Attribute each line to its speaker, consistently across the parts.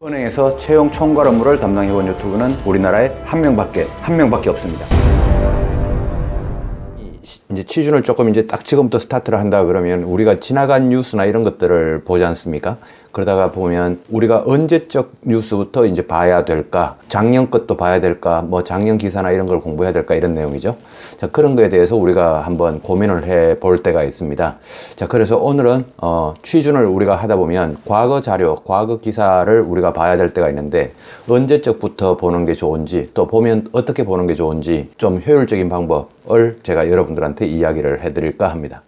Speaker 1: 은행에서 채용 총괄 업무를 담당해온 유튜브는 우리나라에 한 명밖에 없습니다. 이제 취준을 조금 이제 딱 지금부터 스타트를 한다 그러면 우리가 지나간 뉴스나 이런 것들을 보지 않습니까? 그러다가 보면 우리가 언제적 뉴스부터 이제 봐야 될까? 작년 것도 봐야 될까? 뭐 작년 기사나 이런 걸 공부해야 될까? 이런 내용이죠. 자, 그런 거에 대해서 우리가 한번 고민을 해 볼 때가 있습니다. 자, 그래서 오늘은 취준을 우리가 하다 보면 과거 자료, 과거 기사를 우리가 봐야 될 때가 있는데 언제적부터 보는 게 좋은지 또 보면 어떻게 보는 게 좋은지 좀 효율적인 방법을 제가 여러분들한테 이야기를 해드릴까 합니다.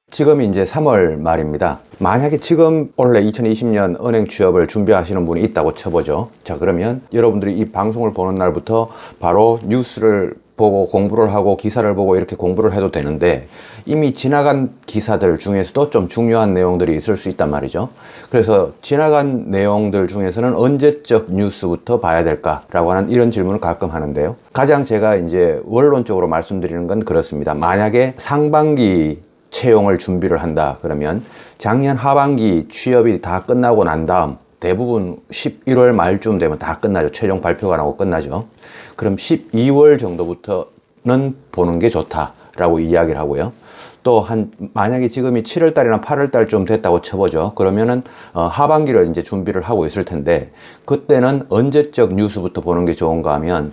Speaker 1: 지금이 이제 3월 말입니다. 만약에 지금 원래 2020년 은행 취업을 준비하시는 분이 있다고 쳐보죠. 자, 그러면 여러분들이 이 방송을 보는 날부터 바로 뉴스를 보고 공부를 하고 기사를 보고 이렇게 공부를 해도 되는데 이미 지나간 기사들 중에서도 좀 중요한 내용들이 있을 수 있단 말이죠. 그래서 지나간 내용들 중에서는 언제적 뉴스부터 봐야 될까라고 하는 이런 질문을 가끔 하는데요. 가장 제가 이제 원론적으로 말씀드리는 건 그렇습니다. 만약에 상반기 채용을 준비를 한다 그러면 작년 하반기 취업이 다 끝나고 난 다음 대부분 11월 말쯤 되면 다 끝나죠. 최종 발표가 나고 끝나죠. 그럼 12월 정도부터는 보는 게 좋다라고 이야기를 하고요. 또 만약에 지금이 7월 달이나 8월 달쯤 됐다고 쳐보죠. 그러면은 하반기를 이제 준비를 하고 있을 텐데 그때는 언제적 뉴스부터 보는 게 좋은가 하면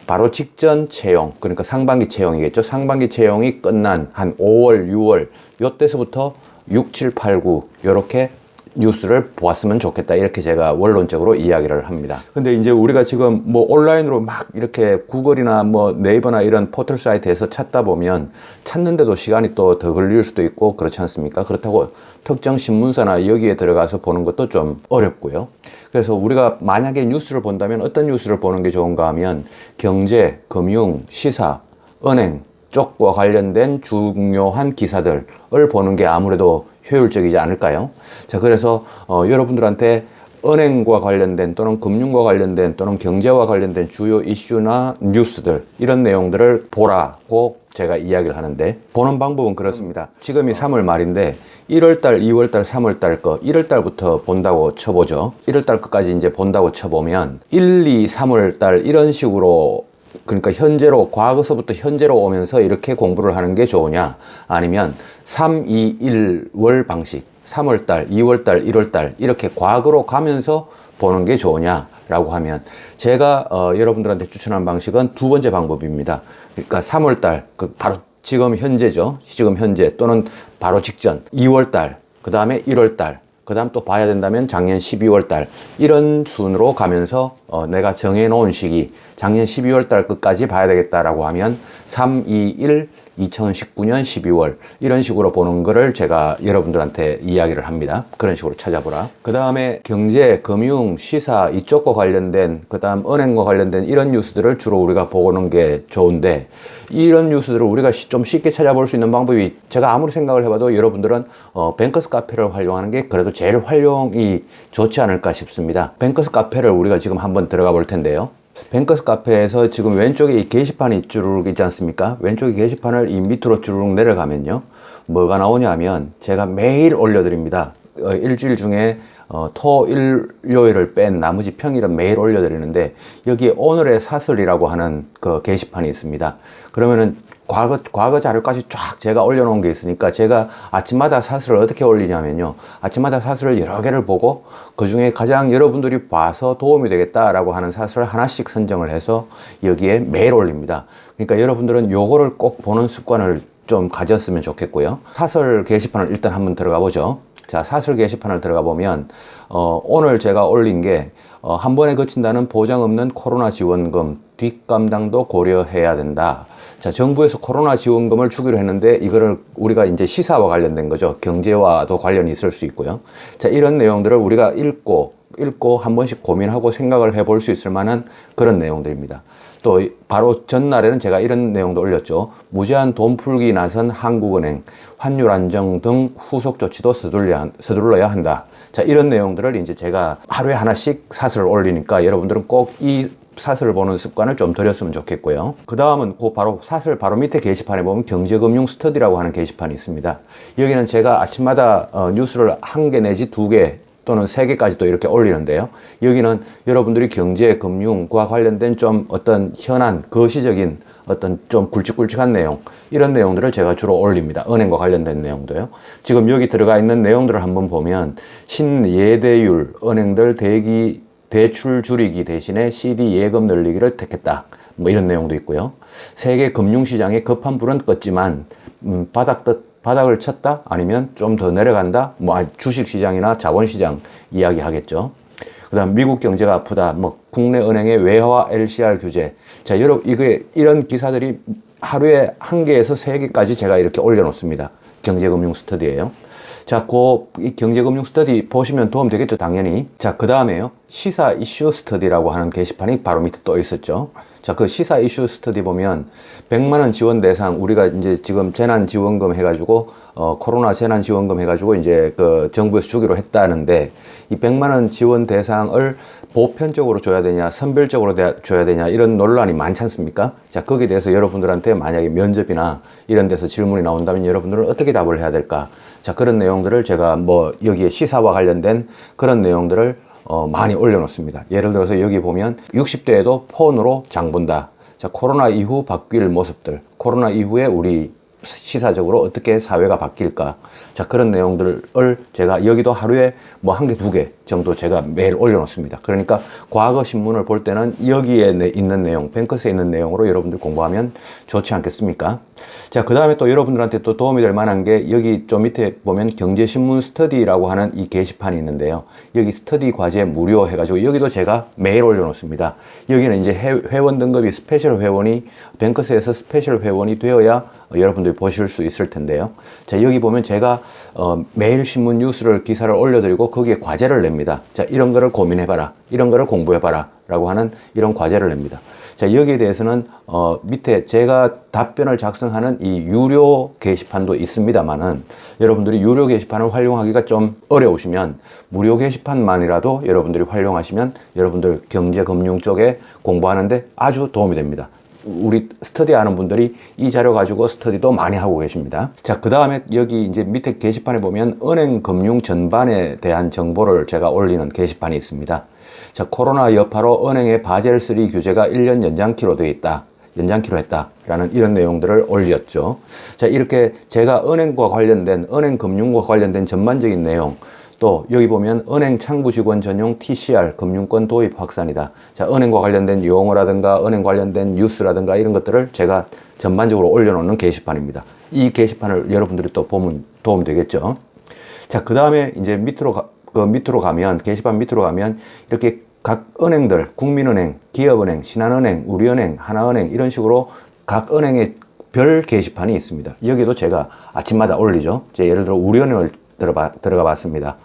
Speaker 1: 바로 직전 채용, 그러니까 상반기 채용이겠죠. 상반기 채용이 끝난 한 5월, 6월 요때서부터 6, 7, 8, 9 요렇게 뉴스를 보았으면 좋겠다. 이렇게 제가 원론적으로 이야기를 합니다. 근데 이제 우리가 지금 뭐 온라인으로 막 이렇게 구글이나 뭐 네이버나 이런 포털 사이트에서 찾다 보면 찾는데도 시간이 또 더 걸릴 수도 있고 그렇지 않습니까? 그렇다고 특정 신문사나 여기에 들어가서 보는 것도 좀 어렵고요. 그래서 우리가 만약에 뉴스를 본다면 어떤 뉴스를 보는 게 좋은가 하면 경제, 금융, 시사, 은행 쪽과 관련된 중요한 기사들을 보는 게 아무래도 효율적이지 않을까요? 자, 그래서 여러분들한테 은행과 관련된 또는 금융과 관련된 또는 경제와 관련된 주요 이슈나 뉴스들 이런 내용들을 보라고 제가 이야기를 하는데 보는 방법은 그렇습니다. 지금이 3월 말인데 1월달, 2월달, 3월달 거 1월달부터 본다고 쳐보죠. 1월달 거까지 이제 본다고 쳐보면 1, 2, 3월달 이런 식으로 그러니까 현재로 과거서부터 현재로 오면서 이렇게 공부를 하는 게 좋으냐 아니면 3, 2, 1월 방식 3월달, 2월달, 1월달 이렇게 과거로 가면서 보는 게 좋으냐라고 하면 제가 여러분들한테 추천한 방식은 두 번째 방법입니다. 그러니까 3월달 바로 지금 현재죠. 지금 현재 또는 바로 직전 2월달 그 다음에 1월달 그 다음 또 봐야 된다면 작년 12월 달 이런 순으로 가면서 내가 정해놓은 시기 작년 12월 달 끝까지 봐야 되겠다라고 하면 3, 2, 1 2019년 12월 이런 식으로 보는 거를 제가 여러분들한테 이야기를 합니다. 그런 식으로 찾아보라. 그 다음에 경제, 금융, 시사 이쪽과 관련된 그 다음 은행과 관련된 이런 뉴스들을 주로 우리가 보는 게 좋은데 이런 뉴스들을 우리가 좀 쉽게 찾아볼 수 있는 방법이 제가 아무리 생각을 해봐도 여러분들은 뱅커스 카페를 활용하는 게 그래도 제일 활용이 좋지 않을까 싶습니다. 뱅커스 카페를 우리가 지금 한번 들어가 볼 텐데요. 뱅커스 카페에서 지금 왼쪽에 이 게시판이 쭉 있지 않습니까? 왼쪽에 게시판을 이 밑으로 쭉 내려가면요. 뭐가 나오냐 하면 제가 매일 올려드립니다. 일주일 중에 토, 일, 요일을 뺀 나머지 평일은 매일 올려드리는데 여기에 오늘의 사설이라고 하는 그 게시판이 있습니다. 그러면은 과거 자료까지 쫙 제가 올려놓은 게 있으니까 제가 아침마다 사설을 어떻게 올리냐면요. 아침마다 사설을 여러 개를 보고 그 중에 가장 여러분들이 봐서 도움이 되겠다라고 하는 사설을 하나씩 선정을 해서 여기에 매일 올립니다. 그러니까 여러분들은 요거를 꼭 보는 습관을 좀 가졌으면 좋겠고요. 사설 게시판을 일단 한번 들어가 보죠. 자, 사설 게시판을 들어가 보면 오늘 제가 올린 게 한 번에 거친다는 보장 없는 코로나 지원금 뒷감당도 고려해야 된다. 자, 정부에서 코로나 지원금을 주기로 했는데 이거를 우리가 이제 시사와 관련된 거죠. 경제와도 관련이 있을 수 있고요. 자, 이런 내용들을 우리가 읽고 한 번씩 고민하고 생각을 해볼 수 있을 만한 그런 내용들입니다. 또 바로 전날에는 제가 이런 내용도 올렸죠. 무제한 돈 풀기 나선 한국은행, 환율 안정 등 후속 조치도 서둘러야 한다. 자, 이런 내용들을 이제 제가 하루에 하나씩 사설을 올리니까 여러분들은 꼭 이 사설을 보는 습관을 좀 들였으면 좋겠고요. 그 다음은 그 바로 사설 바로 밑에 게시판에 보면 경제금융 스터디라고 하는 게시판이 있습니다. 여기는 제가 아침마다 뉴스를 1개 내지 2개 또는 3개까지 또 이렇게 올리는데요. 여기는 여러분들이 경제, 금융과 관련된 좀 어떤 현안, 거시적인 어떤 좀 굵직굵직한 내용, 이런 내용들을 제가 주로 올립니다. 은행과 관련된 내용도요. 지금 여기 들어가 있는 내용들을 한번 보면 신예대율, 은행들 대출 줄이기 대신에 CD 예금 늘리기를 택했다. 뭐 이런 내용도 있고요. 세계 금융시장의 급한 불은 껐지만 바닥을 쳤다? 아니면 좀 더 내려간다? 뭐 주식시장이나 자본시장 이야기 하겠죠. 그 다음 미국 경제가 아프다. 뭐 국내 은행의 외화 LCR 규제. 자, 여러분 이런 기사들이 하루에 1개에서 3개까지 제가 이렇게 올려놓습니다. 경제금융 스터디예요. 자, 이 경제금융 스터디 보시면 도움 되겠죠, 당연히. 자, 그 다음에요. 시사 이슈 스터디라고 하는 게시판이 바로 밑에 또 있었죠. 자, 그 시사 이슈 스터디 보면 100만 원 지원 대상, 우리가 이제 지금 재난지원금 해가지고, 코로나 재난지원금 해가지고 이제 그 정부에서 주기로 했다는데, 이 100만 원 지원 대상을 보편적으로 줘야 되냐, 선별적으로 줘야 되냐, 이런 논란이 많지 않습니까? 자, 거기에 대해서 여러분들한테 만약에 면접이나 이런 데서 질문이 나온다면 여러분들은 어떻게 답을 해야 될까? 자, 그런 내용들을 제가 뭐 여기에 시사와 관련된 그런 내용들을 많이 올려놓습니다. 예를 들어서 여기 보면 60대에도 폰으로 장 본다. 자, 코로나 이후 바뀔 모습들, 코로나 이후에 우리 시사적으로 어떻게 사회가 바뀔까. 자, 그런 내용들을 제가 여기도 하루에 뭐 1개, 2개 정도 제가 매일 올려놓습니다. 그러니까 과거 신문을 볼 때는 여기에 있는 내용, 뱅커스에 있는 내용으로 여러분들 공부하면 좋지 않겠습니까? 자, 그 다음에 또 여러분들한테 또 도움이 될 만한 게 여기 좀 밑에 보면 경제신문 스터디라고 하는 이 게시판이 있는데요. 여기 스터디 과제 무료 해가지고 여기도 제가 매일 올려놓습니다. 여기는 이제 회원 등급이 스페셜 회원이 뱅커스에서 스페셜 회원이 되어야 여러분들이 보실 수 있을 텐데요. 자, 여기 보면 제가 매일 신문 뉴스를 기사를 올려드리고 거기에 과제를 냅니다. 자, 이런 거를 고민해봐라, 이런 거를 공부해봐라 라고 하는 이런 과제를 냅니다. 자, 여기에 대해서는 밑에 제가 답변을 작성하는 이 유료 게시판도 있습니다만은 여러분들이 유료 게시판을 활용하기가 좀 어려우시면 무료 게시판만이라도 여러분들이 활용하시면 여러분들 경제 금융 쪽에 공부하는데 아주 도움이 됩니다. 우리 스터디 하는 분들이 이 자료 가지고 스터디도 많이 하고 계십니다. 자, 그 다음에 여기 이제 밑에 게시판에 보면 은행 금융 전반에 대한 정보를 제가 올리는 게시판이 있습니다. 자, 코로나 여파로 은행의 바젤3 규제가 1년 연장키로 되어 있다. 연장키로 했다라는 이런 내용들을 올렸죠. 자, 이렇게 제가 은행과 관련된, 은행 금융과 관련된 전반적인 내용, 또 여기 보면 은행 창구 직원 전용 TCR 금융권 도입 확산이다. 자, 은행과 관련된 용어라든가 은행 관련된 뉴스라든가 이런 것들을 제가 전반적으로 올려놓는 게시판입니다. 이 게시판을 여러분들이 또 보면 도움 되겠죠. 자, 그 다음에 이제 밑으로 가면, 게시판 밑으로 가면 이렇게 각 은행들, 국민은행, 기업은행, 신한은행, 우리은행, 하나은행 이런 식으로 각 은행의 별 게시판이 있습니다. 여기도 제가 아침마다 올리죠. 예를 들어 우리은행을 들어가 봤습니다.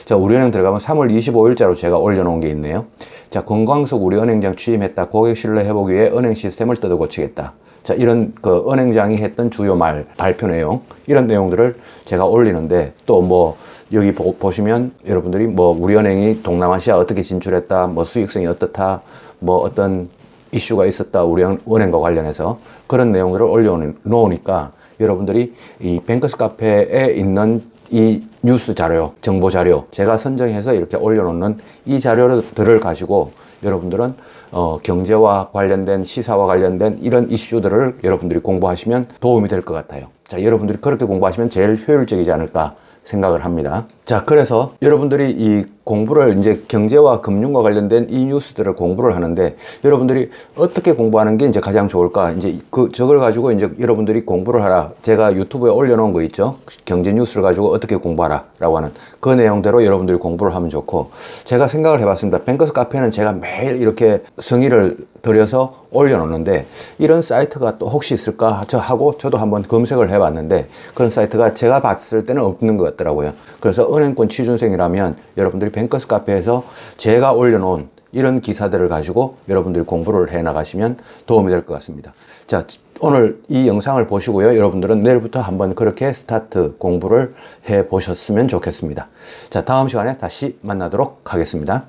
Speaker 1: 자, 우리은행 들어가면 3월 25일자로 제가 올려놓은 게 있네요. 자, 건광석 우리은행장 취임했다. 고객 신뢰 회복 위해 은행 시스템을 뜯어 고치겠다. 자, 이런 그 은행장이 했던 주요 발표 내용, 이런 내용들을 제가 올리는데 또 뭐 여기 보시면 여러분들이 뭐 우리은행이 동남아시아 어떻게 진출했다, 뭐 수익성이 어떻다, 뭐 어떤 이슈가 있었다, 우리은행과 관련해서 그런 내용들을 올려놓으니까 여러분들이 이 뱅커스 카페에 있는 이 뉴스 자료, 정보 자료, 제가 선정해서 이렇게 올려놓는 이 자료들을 가지고 여러분들은 경제와 관련된, 시사와 관련된 이런 이슈들을 여러분들이 공부하시면 도움이 될 것 같아요. 자, 여러분들이 그렇게 공부하시면 제일 효율적이지 않을까 생각을 합니다. 자, 그래서 여러분들이 이 공부를 이제 경제와 금융과 관련된 이 뉴스들을 공부를 하는데 여러분들이 어떻게 공부하는 게 이제 가장 좋을까? 이제 저걸 가지고 이제 여러분들이 공부를 하라. 제가 유튜브에 올려놓은 거 있죠? 경제 뉴스를 가지고 어떻게 공부하라 라고 하는 그 내용대로 여러분들이 공부를 하면 좋고, 제가 생각을 해봤습니다. 뱅커스 카페는 제가 매일 이렇게 성의를 들여서 올려놓는데 이런 사이트가 또 혹시 있을까 하고 저도 한번 검색을 해봤는데 그런 사이트가 제가 봤을 때는 없는 것 같더라고요. 그래서 은행권 취준생이라면 여러분들이 뱅커스 카페에서 제가 올려놓은 이런 기사들을 가지고 여러분들이 공부를 해 나가시면 도움이 될 것 같습니다. 자, 오늘 이 영상을 보시고요. 여러분들은 내일부터 한번 그렇게 스타트 공부를 해 보셨으면 좋겠습니다. 자, 다음 시간에 다시 만나도록 하겠습니다.